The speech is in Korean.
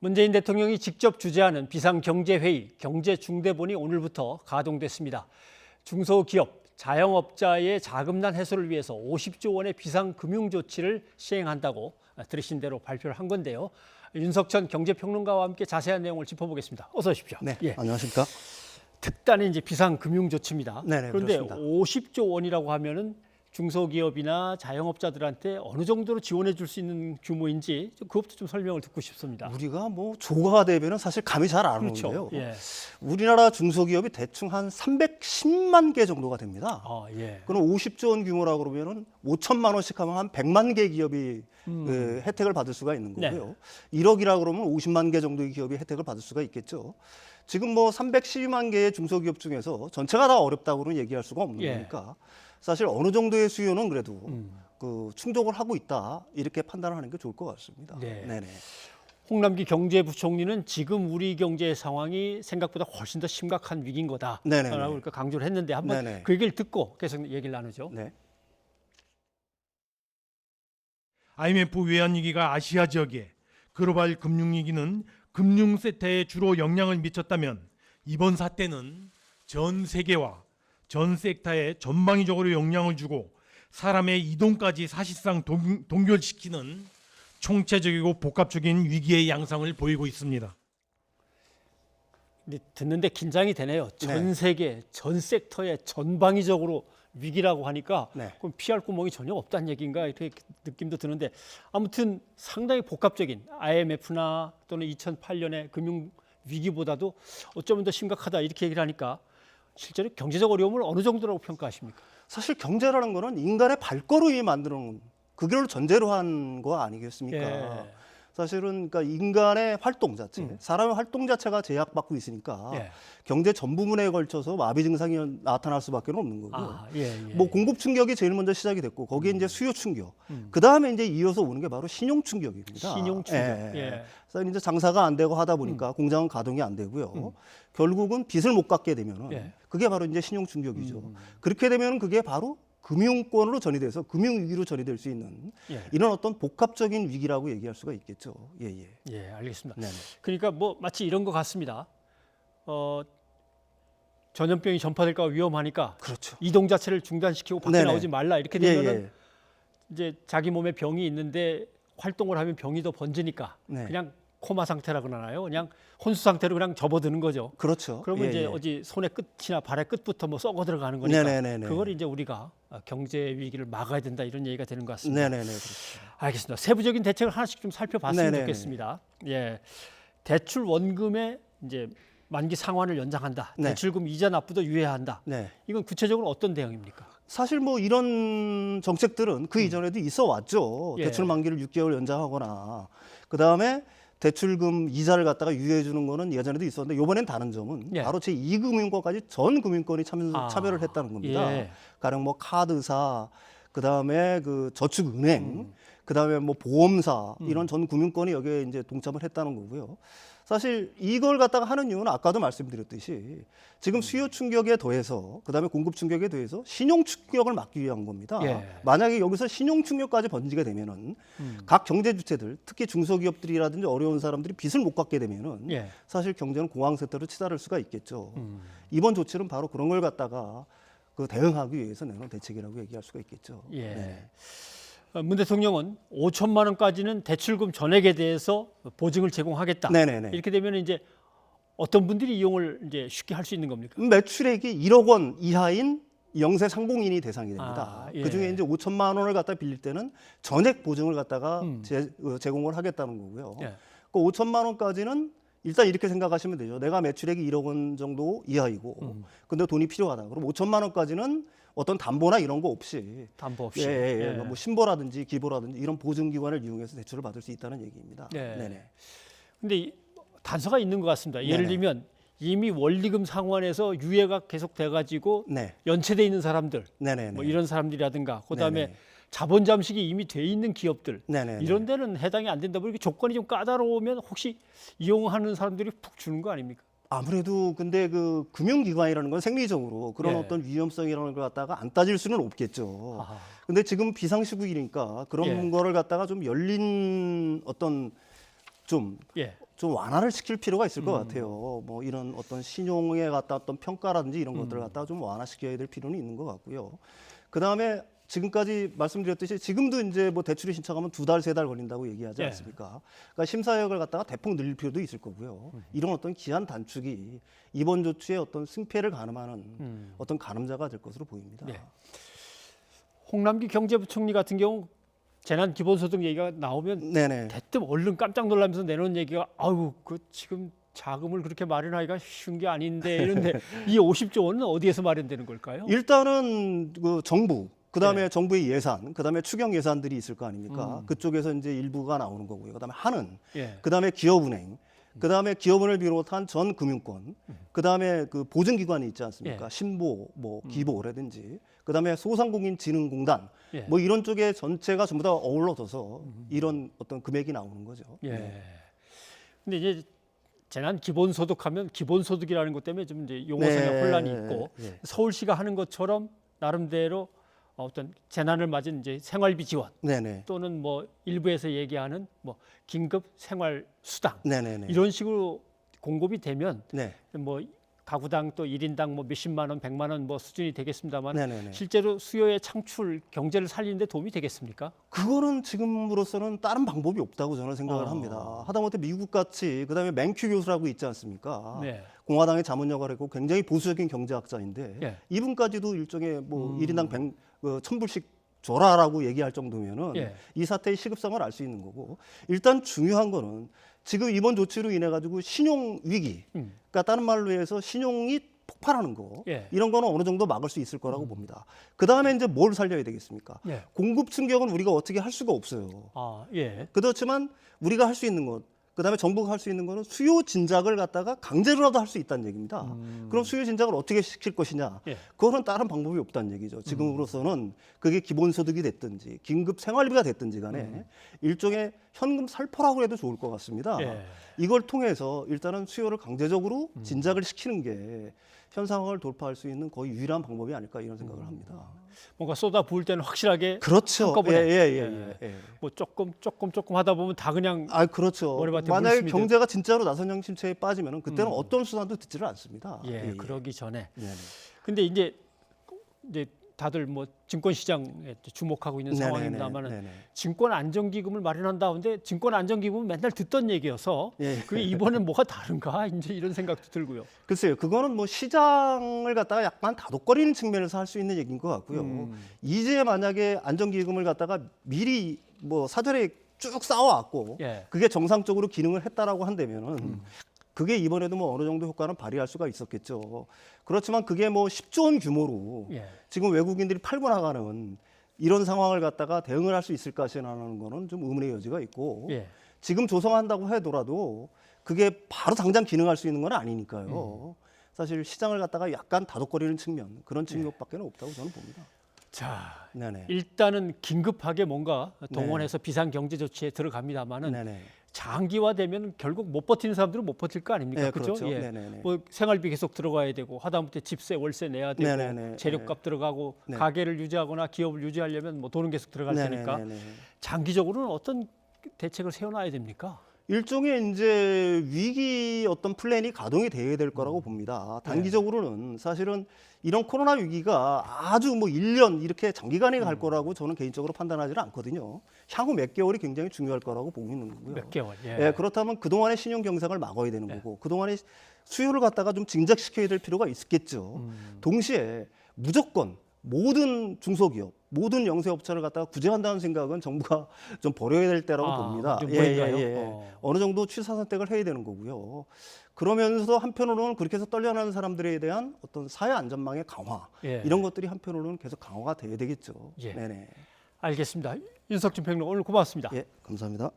문재인 대통령이 직접 주재하는 비상경제회의 경제중대본이 오늘부터 가동됐습니다. 중소기업, 자영업자의 자금난 해소를 위해서 50조 원의 비상금융조치를 시행한다고 들으신 대로 발표를 한 건데요. 윤석천 경제평론가와 함께 자세한 내용을 짚어보겠습니다. 어서 오십시오. 네, 안녕하십니까? 특단의 이제 비상금융조치입니다. 네네, 그런데 그렇습니다. 50조 원이라고 하면은 중소기업이나 자영업자들한테 어느 정도로 지원해 줄 수 있는 규모인지 그것부터 좀 설명을 듣고 싶습니다. 우리가 뭐 조가 되면은 사실 감이 잘 안 그렇죠. 오는데요. 예. 우리나라 중소기업이 대충 한 310만 개 정도가 됩니다. 예. 그럼 50조 원 규모라고 그러면은 5천만 원씩 하면 한 100만 개 기업이 혜택을 받을 수가 있는 거고요. 1억이라고 그러면 50만 개 정도의 기업이 혜택을 받을 수가 있겠죠. 지금 뭐 312만 개의 중소기업 중에서 전체가 다 어렵다고는 얘기할 수가 없는 거니까 사실 어느 정도의 수요는 그래도 그 충족을 하고 있다 이렇게 판단하는 게 좋을 것 같습니다. 네. 네네. 홍남기 경제부총리는 지금 우리 경제 상황이 생각보다 훨씬 더 심각한 위기인 거다라고 강조를 했는데 한번 그 얘기를 듣고 계속 얘기를 나누죠. 네. IMF 외환위기가 아시아 지역에 글로벌 금융위기는 금융 섹터에 주로 영향을 미쳤다면 이번 사태는 전 세계와 전 섹터에 전방위적으로 영향을 주고 사람의 이동까지 사실상 동결시키는 총체적이고 복합적인 위기의 양상을 보이고 있습니다. 근데 듣는데 긴장이 되네요. 전 세계, 전 섹터에 전방위적으로 위기라고 하니까 그럼 피할 구멍이 전혀 없다는 얘기인가 이렇게 느낌도 드는데 아무튼 상당히 복합적인 IMF나 또는 2008년의 금융 위기보다도 어쩌면 더 심각하다 이렇게 얘기를 하니까 실제로 경제적 어려움을 어느 정도라고 평가하십니까? 사실 경제라는 거는 인간의 발걸음이 만드는 그걸 전제로 한 거 아니겠습니까? 사실은 그러니까 인간의 활동 자체, 사람의 활동 자체가 제약받고 있으니까 경제 전 부분에 걸쳐서 마비 증상이 나타날 수밖에 없는 거고요. 뭐 공급 충격이 제일 먼저 시작이 됐고 거기에 이제 수요 충격, 그 다음에 이제 이어서 오는 게 바로 신용 충격입니다. 신용 충격. 그래서 이제 장사가 안 되고 하다 보니까 공장은 가동이 안 되고요. 결국은 빚을 못 갚게 되면은 그게 바로 이제 신용 충격이죠. 그렇게 되면 그게 바로 금융권으로 전이돼서 금융위기로 전이될 수 있는 이런 어떤 복합적인 위기라고 얘기할 수가 있겠죠. 예, 알겠습니다. 네네. 그러니까 뭐 마치 이런 것 같습니다. 전염병이 전파될까 위험하니까 그렇죠. 이동 자체를 중단시키고 밖에 나오지 말라 이렇게 되면은 이제 자기 몸에 병이 있는데 활동을 하면 병이 더 번지니까 그냥 코마 상태라 그러나요? 그냥 혼수 상태로 그냥 접어드는 거죠. 그렇죠. 그러면 이제 어디 손의 끝이나 발의 끝부터 뭐 썩어 들어가는 거니까 그걸 이제 우리가 경제 위기를 막아야 된다 이런 얘기가 되는 것 같습니다. 그렇죠. 알겠습니다. 세부적인 대책을 하나씩 좀 살펴봤으면 좋겠습니다. 예, 대출 원금의 이제 만기 상환을 연장한다. 대출금 이자 납부도 유예한다. 이건 구체적으로 어떤 대응입니까? 사실 뭐 이런 정책들은 그 이전에도 있어 왔죠. 대출 만기를 6개월 연장하거나 그 다음에 대출금 이자를 갖다가 유예해 주는 거는 예전에도 있었는데 이번엔 다른 점은 바로 제2금융권까지 전 금융권이 참여를 했다는 겁니다. 가령 뭐 카드사, 그 다음에 그 저축은행, 그 다음에 뭐 보험사 이런 전 금융권이 여기에 이제 동참을 했다는 거고요. 사실 이걸 갖다가 하는 이유는 아까도 말씀드렸듯이 지금 수요 충격에 더해서 그다음에 공급 충격에 더해서 신용 충격을 막기 위한 겁니다. 만약에 여기서 신용 충격까지 번지게 되면은 각 경제 주체들, 특히 중소기업들이라든지 어려운 사람들이 빚을 못 갚게 되면은 사실 경제는 공황 상태로 치달을 수가 있겠죠. 이번 조치는 바로 그런 걸 갖다가 그 대응하기 위해서 내놓은 대책이라고 얘기할 수가 있겠죠. 문 대통령은 5천만 원까지는 대출금 전액에 대해서 보증을 제공하겠다. 이렇게 되면 이제 어떤 분들이 이용을 이제 쉽게 할 수 있는 겁니까? 매출액이 1억 원 이하인 영세 상공인이 대상이 됩니다. 그 중에 이제 5천만 원을 갖다 빌릴 때는 전액 보증을 갖다가 제공을 하겠다는 거고요. 그 5천만 원까지는 일단 이렇게 생각하시면 되죠. 내가 매출액이 1억 원 정도 이하이고, 근데 돈이 필요하다. 그럼 5천만 원까지는 어떤 담보나 이런 거 없이, 담보 없이, 뭐 신보라든지 기보라든지 이런 보증기관을 이용해서 대출을 받을 수 있다는 얘기입니다. 근데 단서가 있는 것 같습니다. 예를 들면 이미 원리금 상환에서 유예가 계속 돼가지고 연체돼 있는 사람들, 뭐 이런 사람들이라든가, 그다음에 자본 잠식이 이미 돼 있는 기업들 이런 데는 해당이 안 된다. 이렇게 조건이 좀 까다로우면 혹시 이용하는 사람들이 푹 주는 거 아닙니까? 아무래도 근데 그 금융기관이라는 건 생리적으로 그런 어떤 위험성이라는 걸 갖다가 안 따질 수는 없겠죠. 근데 지금 비상시국이니까 그런 거를 갖다가 좀 열린 어떤 좀 좀 완화를 시킬 필요가 있을 것 같아요. 뭐 이런 어떤 신용에 갖다 어떤 평가라든지 이런 것들을 갖다가 좀 완화시켜야 될 필요는 있는 것 같고요. 그 다음에 지금까지 말씀드렸듯이 지금도 이제 뭐 대출이 신청하면 2달, 3달 걸린다고 얘기하지 예. 않습니까? 그러니까 심사역을 갖다가 대폭 늘릴 필요도 있을 거고요. 이런 어떤 기한 단축이 이번 조치의 어떤 승패를 가늠하는 어떤 가늠자가 될 것으로 보입니다. 네. 홍남기 경제부총리 같은 경우 재난 기본소득 얘기가 나오면 네네. 대뜸 얼른 깜짝 놀라면서 내놓은 얘기가 아유 그 지금 자금을 그렇게 마련하기가 쉬운 게 아닌데 이런데 이 50조 원은 어디에서 마련되는 걸까요? 일단은 그 정부, 그다음에 네. 정부의 예산, 그다음에 추경 예산들이 있을 거 아닙니까? 그쪽에서 이제 일부가 나오는 거고요. 그다음에 한은, 예. 그다음에 기업은행, 그다음에 기업은을 비롯한 전 금융권, 그다음에 그 보증기관이 있지 않습니까? 예. 신보, 뭐 기보라든지, 그다음에 소상공인진흥공단, 예. 뭐 이런 쪽에 전체가 전부 다 어우러져서 이런 어떤 금액이 나오는 거죠. 예. 근데 이제 재난 기본소득하면 기본소득이라는 것 때문에 좀 이제 용어상의 네. 혼란이 있고 예. 서울시가 하는 것처럼 나름대로 어떤 재난을 맞은 이제 생활비 지원 네네. 또는 뭐 일부에서 얘기하는 뭐 긴급 생활 수당 네네네. 이런 식으로 공급이 되면 네. 뭐 가구당 또 1인당 뭐 몇십만 원, 100만 원 뭐 수준이 되겠습니다만 네네네. 실제로 수요의 창출, 경제를 살리는 데 도움이 되겠습니까? 그거는 지금으로서는 다른 방법이 없다고 저는 생각을 합니다. 하다못해 미국 같이 그다음에 맨큐 교수라고 있지 않습니까? 네. 공화당의 자문역을 했고 굉장히 보수적인 경제학자인데 예. 이분까지도 일종의 뭐 1인당 1,000불씩 줘라라고 얘기할 정도면은 예. 이 사태의 시급성을 알 수 있는 거고 일단 중요한 거는 지금 이번 조치로 인해 가지고 신용 위기, 그러니까 다른 말로 해서 신용이 폭발하는 거 예. 이런 거는 어느 정도 막을 수 있을 거라고 봅니다. 그 다음에 이제 뭘 살려야 되겠습니까? 예. 공급 충격은 우리가 어떻게 할 수가 없어요. 아, 예. 그렇지만 우리가 할 수 있는 것, 그 다음에 정부가 할 수 있는 거는 수요 진작을 갖다가 강제로라도 할 수 있다는 얘기입니다. 그럼 수요 진작을 어떻게 시킬 것이냐? 예. 그거는 다른 방법이 없다는 얘기죠. 지금으로서는 그게 기본소득이 됐든지 긴급 생활비가 됐든지 간에 일종의 현금 살포라고 해도 좋을 것 같습니다. 예. 이걸 통해서 일단은 수요를 강제적으로 진작을 시키는 게 현 상황을 돌파할 수 있는 거의 유일한 방법이 아닐까 이런 생각을 합니다. 뭔가 쏟아 부을 때는 확실하게 그렇죠. 한꺼번에 예. 뭐 조금 하다 보면 다 그냥 아 그렇죠. 머리맡에 만약에 물씀이 경제가 진짜로 나선형 침체에 빠지면은 그때는 어떤 수단도 듣지를 않습니다. 그러기 전에. 네네. 근데 이제 다들 뭐 증권 시장에 주목하고 있는 네네네. 상황입니다만은 네네. 증권 안정기금을 마련한다는데 증권 안정기금은 맨날 듣던 얘기여서 예. 그게 이번엔 뭐가 다른가 이제 이런 생각도 들고요. 글쎄요, 그거는 뭐 시장을 갖다가 약간 다독거리는 측면에서 할 수 있는 얘기인 것 같고요. 이제 만약에 안정기금을 갖다가 미리 뭐 사전에 쭉 쌓아왔고 예. 그게 정상적으로 기능을 했다라고 한다면은 그게 이번에도 뭐 어느 정도 효과는 발휘할 수가 있었겠죠. 그렇지만 그게 뭐 10조 원 규모로 예. 지금 외국인들이 팔고 나가는 이런 상황을 갖다가 대응을 할 수 있을 것이라는 거는 좀 의문의 여지가 있고 예. 지금 조성한다고 하더라도 그게 바로 당장 기능할 수 있는 건 아니니까요. 사실 시장을 갖다가 약간 다독거리는 측면 그런 측면밖에 없다고 저는 봅니다. 자, 네네. 일단은 긴급하게 뭔가 동원해서 비상경제 조치에 들어갑니다만은 네네. 장기화되면 결국 못 버티는 사람들은 못 버틸 거 아닙니까? 네, 그렇죠? 그렇죠. 예. 네네네. 뭐 생활비 계속 들어가야 되고 하다못해 집세, 월세 내야 되고 네네네. 재료값 들어가고 네. 가게를 유지하거나 기업을 유지하려면 뭐 돈은 계속 들어갈 테니까 네네네. 장기적으로는 어떤 대책을 세워놔야 됩니까? 일종의 이제 위기 어떤 플랜이 가동이 돼야 될 거라고 봅니다. 단기적으로는 사실은 이런 코로나 위기가 아주 뭐 1년 이렇게 장기간에 갈 거라고 저는 개인적으로 판단하지는 않거든요. 향후 몇 개월이 굉장히 중요할 거라고 보고 있는 거고요. 몇 개월. 예, 그렇다면 그동안의 신용 경상을 막아야 되는 거고 그동안의 수요를 갖다가 좀 진작시켜야 될 필요가 있겠죠. 동시에 무조건 모든 중소기업, 모든 영세업체를 갖다가 구제한다는 생각은 정부가 좀 버려야 될 때라고 봅니다. 좀 보인가요? 어느 정도 취사 선택을 해야 되는 거고요. 그러면서 한편으로는 그렇게 해서 떨려나는 사람들에 대한 어떤 사회 안전망의 강화 이런 것들이 한편으로는 계속 강화가 돼야 되겠죠. 예. 네네. 알겠습니다. 윤석준 평론 오늘 고맙습니다. 예, 감사합니다.